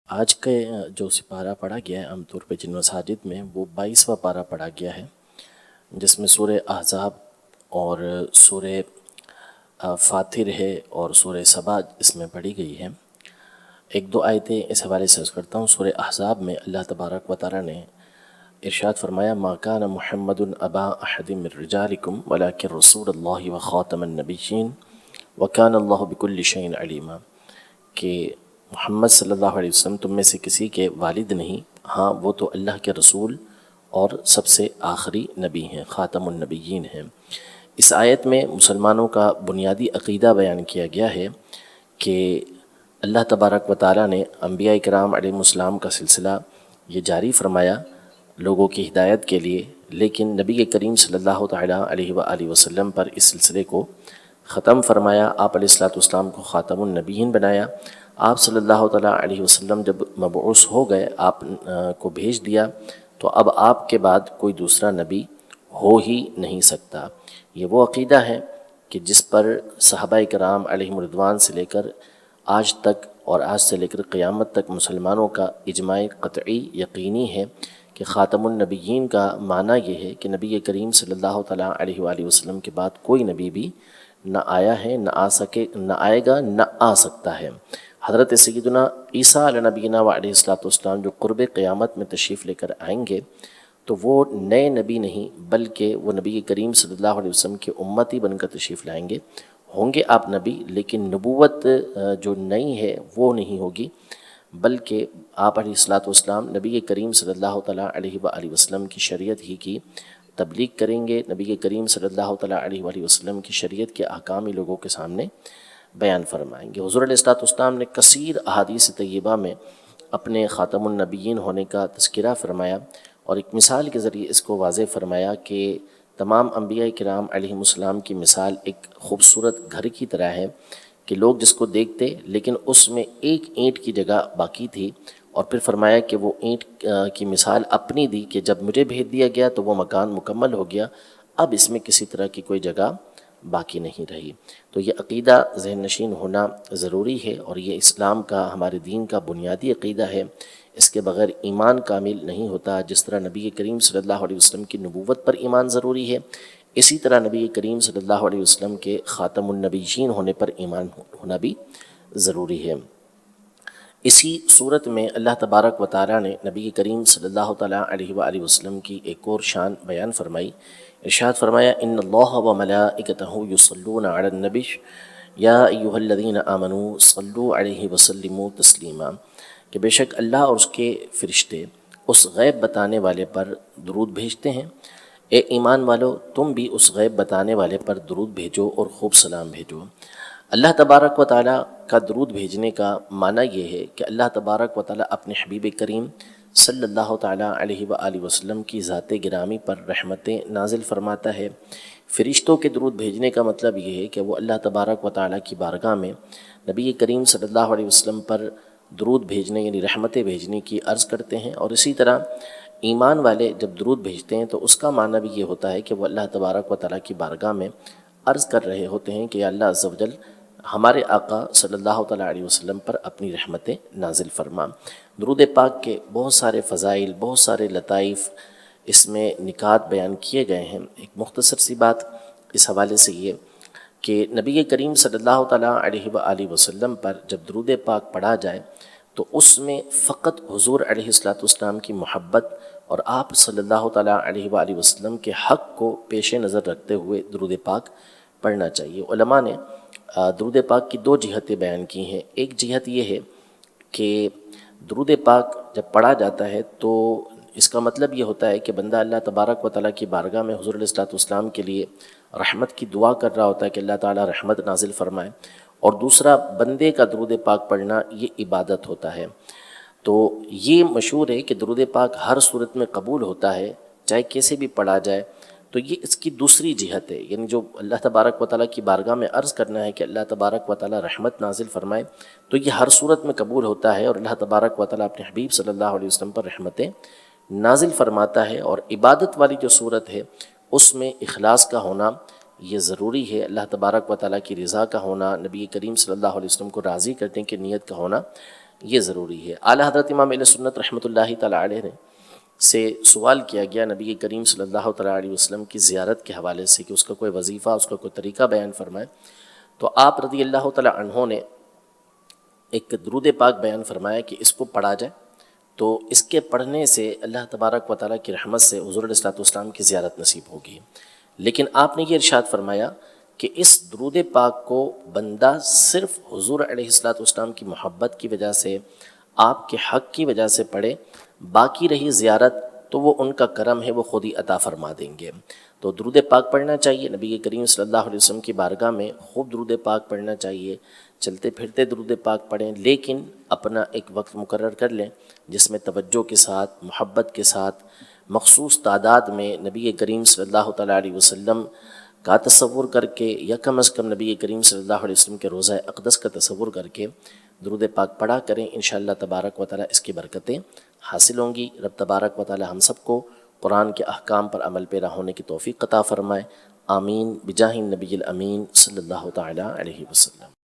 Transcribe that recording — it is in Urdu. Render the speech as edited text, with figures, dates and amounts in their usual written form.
آج کے جو سپارہ پڑھا گیا ہے عام طور پہ جن مساجد میں وہ 22واں پارہ پڑھا گیا ہے، جس میں سورہ احزاب اور سورہ فاطر ہے اور سورہ سبا اس میں پڑھی گئی ہے۔ ایک دو آیتیں اس حوالے سے عرض کرتا ہوں۔ سورہ احزاب میں اللہ تبارک و تعالیٰ نے ارشاد فرمایا ما کان محمد ابا احد من رجالکم ولکن رسول اللہ وخاتم النبیین وکان اللہ بکل شیء علیما، کہ محمد صلی اللہ علیہ وسلم تم میں سے کسی کے والد نہیں، ہاں وہ تو اللہ کے رسول اور سب سے آخری نبی ہیں، خاتم النبیین ہیں۔ اس آیت میں مسلمانوں کا بنیادی عقیدہ بیان کیا گیا ہے کہ اللہ تبارک و تعالیٰ نے انبیاء کرام علیہ السلام کا سلسلہ یہ جاری فرمایا لوگوں کی ہدایت کے لیے، لیکن نبی کریم صلی اللہ تعالیٰ علیہ وآلہ وسلم پر اس سلسلے کو ختم فرمایا۔ آپ علیہ السلام کو خاتم النبیین بنایا۔ آپ صلی اللہ تعالیٰ علیہ وسلم جب مبعوث ہو گئے، آپ کو بھیج دیا، تو اب آپ کے بعد کوئی دوسرا نبی ہو ہی نہیں سکتا۔ یہ وہ عقیدہ ہے کہ جس پر صحابہ کرام علیہم رضوان سے لے کر آج تک اور آج سے لے کر قیامت تک مسلمانوں کا اجماع قطعی یقینی ہے کہ خاتم النبیین کا معنی یہ ہے کہ نبی کریم صلی اللہ تعالیٰ علیہ وآلہ وسلم کے بعد کوئی نبی بھی نہ آیا ہے، نہ آئے گا، نہ آ سکتا ہے۔ حضرت سیدنا عیسیٰ علیہ نبینا و علیہ السلام جو قرب قیامت میں تشریف لے کر آئیں گے تو وہ نئے نبی نہیں بلکہ وہ نبی کریم صلی اللہ علیہ وسلم کے امتی بن کر تشریف لائیں گے۔ ہوں گے آپ نبی، لیکن نبوت جو نئی ہے وہ نہیں ہوگی، بلکہ آپ علیہ السلام نبی کریم صلی اللہ تعالیٰ علیہ وآلہ وسلم کی شریعت ہی کی تبلیغ کریں گے۔ نبی کریم صلی اللہ تعالیٰ علیہ وآلہ وسلم کی شریعت کے احکام ہی لوگوں کے سامنے بیان فرمائیں گے۔ حضور علیہ السلام نے کثیر احادیث طیبہ میں اپنے خاتم النبیین ہونے کا تذکرہ فرمایا، اور ایک مثال کے ذریعے اس کو واضح فرمایا کہ تمام انبیاء کرام علیہم السلام کی مثال ایک خوبصورت گھر کی طرح ہے کہ لوگ جس کو دیکھتے لیکن اس میں ایک اینٹ کی جگہ باقی تھی، اور پھر فرمایا کہ وہ اینٹ کی مثال اپنی دی کہ جب مجھے بھیج دیا گیا تو وہ مکان مکمل ہو گیا، اب اس میں کسی طرح کی کوئی جگہ باقی نہیں رہی۔ تو یہ عقیدہ ذہن نشین ہونا ضروری ہے، اور یہ اسلام کا، ہمارے دین کا بنیادی عقیدہ ہے۔ اس کے بغیر ایمان کامل نہیں ہوتا۔ جس طرح نبی کریم صلی اللہ علیہ وسلم کی نبوت پر ایمان ضروری ہے، اسی طرح نبی کریم صلی اللہ علیہ وسلم کے خاتم النبیین ہونے پر ایمان ہونا بھی ضروری ہے۔ اسی صورت میں اللہ تبارک و تعالیٰ نے نبی کریم صلی اللہ تعالیٰ علیہ وآلہ وسلم کی ایک اور شان بیان فرمائی۔ ارشاد فرمایا ان اللہ و ملائکتہ یصلون علی النبی یا ایھا الذین آمنوا صلوا علیہ وسلموا تسلیما، کہ بے شک اللہ اور اس کے فرشتے اس غیب بتانے والے پر درود بھیجتے ہیں، اے ایمان والو تم بھی اس غیب بتانے والے پر درود بھیجو اور خوب سلام بھیجو۔ اللہ تبارک و تعالیٰ کا درود بھیجنے کا معنی یہ ہے کہ اللہ تبارک و تعالیٰ اپنے حبیب کریم صلی اللہ تعالیٰ علیہ وآلہ وسلم کی ذات گرامی پر رحمتیں نازل فرماتا ہے۔ فرشتوں کے درود بھیجنے کا مطلب یہ ہے کہ وہ اللہ تبارک و تعالیٰ کی بارگاہ میں نبی کریم صلی اللہ علیہ وسلم پر درود بھیجنے یعنی رحمتیں بھیجنے کی عرض کرتے ہیں، اور اسی طرح ایمان والے جب درود بھیجتے ہیں تو اس کا معنی بھی یہ ہوتا ہے کہ وہ اللہ تبارک و تعالیٰ کی بارگاہ میں عرض کر رہے ہوتے ہیں کہ اللہ عز و جل ہمارے آقا صلی اللہ تعالیٰ علیہ وسلم پر اپنی رحمتیں نازل فرما۔ درود پاک کے بہت سارے فضائل، بہت سارے لطائف اس میں نکات بیان کیے گئے ہیں۔ ایک مختصر سی بات اس حوالے سے یہ کہ نبی کریم صلی اللہ تعالیٰ علیہ وآلہ وسلم پر جب درود پاک پڑھا جائے تو اس میں فقط حضور علیہ السلام کی محبت اور آپ صلی اللہ تعالیٰ علیہ وآلہ وسلم کے حق کو پیش نظر رکھتے ہوئے درود پاک پڑھنا چاہیے۔ علماء نے درود پاک کی دو جہتیں بیان کی ہیں۔ ایک جہت یہ ہے کہ درود پاک جب پڑھا جاتا ہے تو اس کا مطلب یہ ہوتا ہے کہ بندہ اللہ تبارک و تعالیٰ کی بارگاہ میں حضور علیہ السلام کے لیے رحمت کی دعا کر رہا ہوتا ہے کہ اللہ تعالیٰ رحمت نازل فرمائے، اور دوسرا بندے کا درود پاک پڑھنا یہ عبادت ہوتا ہے۔ تو یہ مشہور ہے کہ درود پاک ہر صورت میں قبول ہوتا ہے، چاہے کیسے بھی پڑھا جائے۔ تو یہ اس کی دوسری جہت ہے، یعنی جو اللہ تبارک و تعالیٰ کی بارگاہ میں عرض کرنا ہے کہ اللہ تبارک و تعالیٰ رحمت نازل فرمائے، تو یہ ہر صورت میں قبول ہوتا ہے، اور اللہ تبارک و تعالیٰ اپنے حبیب صلی اللہ علیہ وسلم پر رحمتیں نازل فرماتا ہے۔ اور عبادت والی جو صورت ہے اس میں اخلاص کا ہونا یہ ضروری ہے، اللہ تبارک و تعالیٰ کی رضا کا ہونا، نبی کریم صلی اللہ علیہ وسلم کو راضی کرنے کی نیت کا ہونا یہ ضروری ہے۔ اعلیٰ حضرت امام اہل سنت رحمۃ اللہ تعالیٰ علیہ نے سے سوال کیا گیا نبی کریم صلی اللہ تعالیٰ علیہ وسلم کی زیارت کے حوالے سے کہ اس کا کوئی وظیفہ، اس کا کوئی طریقہ بیان فرمائے، تو آپ رضی اللہ تعالیٰ عنہ نے ایک درود پاک بیان فرمایا کہ اس کو پڑھا جائے تو اس کے پڑھنے سے اللہ تبارک و تعالیٰ کی رحمت سے حضور علیہ الصلوۃ والسلام کی زیارت نصیب ہوگی۔ لیکن آپ نے یہ ارشاد فرمایا کہ اس درود پاک کو بندہ صرف حضور علیہ الصلوۃ والسلام کی محبت کی وجہ سے، آپ کے حق کی وجہ سے پڑھے، باقی رہی زیارت تو وہ ان کا کرم ہے، وہ خود ہی عطا فرما دیں گے۔ تو درود پاک پڑھنا چاہیے، نبی کریم صلی اللہ علیہ وسلم کی بارگاہ میں خوب درود پاک پڑھنا چاہیے، چلتے پھرتے درود پاک پڑھیں، لیکن اپنا ایک وقت مقرر کر لیں جس میں توجہ کے ساتھ، محبت کے ساتھ، مخصوص تعداد میں نبی کریم صلی اللہ تعالیٰ علیہ وسلم کا تصور کر کے، یا کم از کم نبی کریم صلی اللہ علیہ وسلم کے روضہ اقدس کا تصور کر کے درود پاک پڑھا کریں۔ انشاءاللہ تبارک و تعالیٰ اس کی برکتیں حاصل ہوں گی۔ رب تبارک و تعالیٰ ہم سب کو قرآن کے احکام پر عمل پیرا ہونے کی توفیق عطا فرمائے۔ آمین بجاہ النبی الامین صلی اللہ تعالیٰ علیہ وسلم۔